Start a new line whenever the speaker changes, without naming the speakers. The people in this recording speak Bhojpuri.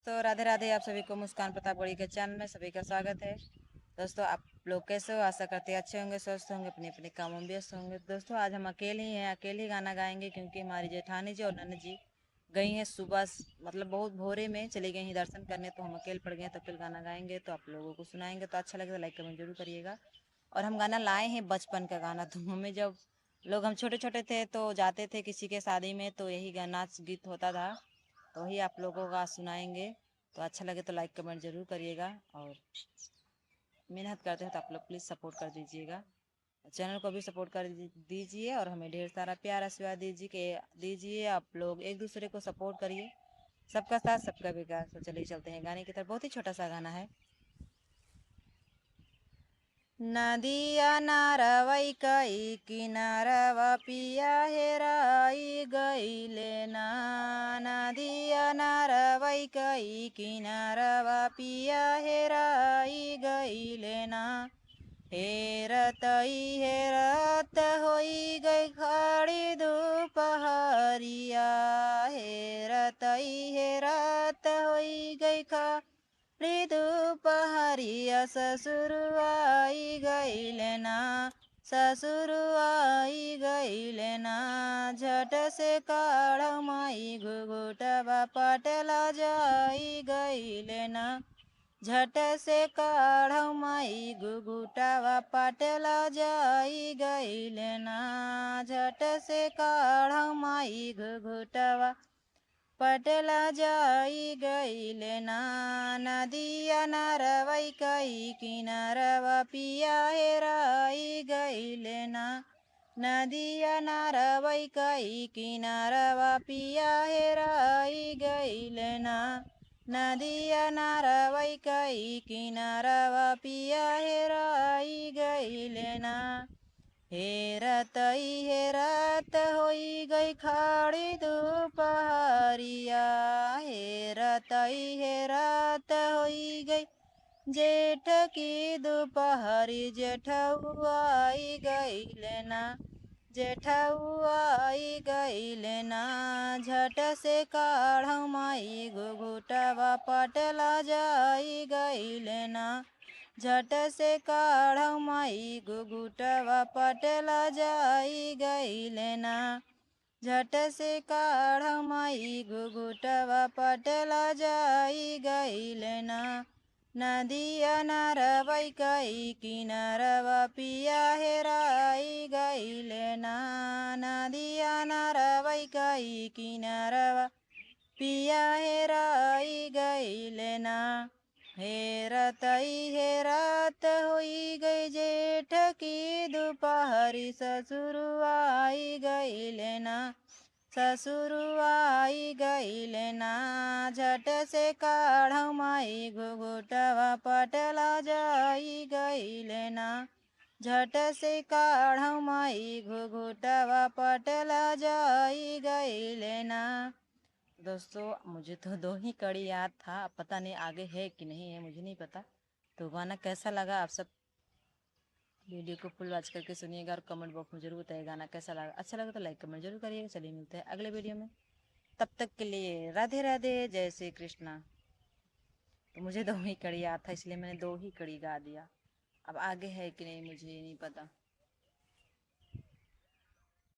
दोस्तों राधे राधे। आप सभी को मुस्कान प्रताप बड़ी के चैनल में सभी का स्वागत है। दोस्तों आप लोग कैसे हो? आशा करते हैं अच्छे होंगे, स्वस्थ होंगे, अपने अपने कामों में व्यस्त होंगे। दोस्तों आज हम अकेले ही हैं, अकेले ही गाना गाएंगे क्योंकि हमारी जेठानी जी और नन्द जी गई हैं सुबह मतलब बहुत भोरे में चली गई हैं दर्शन करने, तो हम अकेले पड़ गए। तो फिर गाना गाएंगे तो आप लोगों को सुनाएंगे, तो अच्छा लगेगा लाइक कमेंट जरूर करिएगा। और हम गाना लाए हैं बचपन का गाना। तो हमें जब लोग हम छोटे छोटे थे तो जाते थे किसी के शादी में, तो यही गाना नाच गीत होता था, तो वही आप लोगों का सुनाएंगे। तो अच्छा लगे तो लाइक कमेंट जरूर करिएगा, और मेहनत करते हैं तो आप लोग प्लीज़ सपोर्ट कर दीजिएगा। चैनल को भी सपोर्ट कर दीजिए और हमें ढेर सारा प्यार आशीर्वाद दीजिए। आप लोग एक दूसरे को सपोर्ट करिए। सबका साथ सबका विकास। तो चलिए चलते हैं गाने की तरफ। बहुत ही छोटा सा गाना है। नदिया नारवई कई किनारवा पिया हेराई गईले ना। नदिया नारवई कई किनारवा पिया हेराई गईले ना। हेरतई हेरत होई गई खड़ी दोपहरिया। हेरतई हेरत होई गई खड़ी दोपहरिया। ससुर आई गईले ना। ससुर आई गईले ना। झट से काढ़ माई घुघुटवा पटला जाई गईले ना। झट से काढ़ माई घुघुटवा पटला जाई गईले ना। झट से काढ़ माई घुघुटवा पटला जाई गईले ना। नदिया नारवई कई किनारवा पिया हेराई गईले ना। नदिया नारवई कई किनारवा पिया हेराई गईले ना। नदिया नारवई कई किनारवा पिया हेराई गईले ना। हेरतई हेरत होई गई खड़ी दोपहरिया। हेरतई हेरत होई गई जेठ की दोपहरी। जेठउआ आई गईले ना। जेठउआ आई गईले ना। झट से काढ़ माई घुघुटवा पटला जाई गईले ना। झट से काढ़ माई घुघुटवा पटला जाई गईले ना। झट से काढ़ माई घुघुटवा पटला जाई गईले ना। नदिया नारवई कई किनारवा पिया हेराई गईले ना। नदिया नारवई कई किनारवा पिया हेराई गईले ना। हेरतई हेरत होई गई जेठ की दोपहरी। ससुर आई गईले ना। ससुर आई गईले ना। झट से काढ़ माई घुघुटवा पटला जाई गईले ना। झट से काढ़ माई घुघुटवा पटला जाई गईले ना। दोस्तों मुझे तो दो ही कड़ी याद था, अब पता नहीं आगे है कि नहीं है, मुझे नहीं पता। तो गाना कैसा लगा आप सब वीडियो को फुल वॉच करके सुनिएगा और कमेंट बॉक्स में जरूर बताइएगा गाना कैसा लगा। अच्छा लगा तो लाइक कमेंट जरूर करिएगा। चलिए मिलते हैं अगले वीडियो में, तब तक के लिए राधे राधे, जय श्री कृष्णा। तो मुझे दो ही कड़ी याद था इसलिए मैंने दो ही कड़ी गा दिया, अब आगे है कि नहीं मुझे नहीं पता।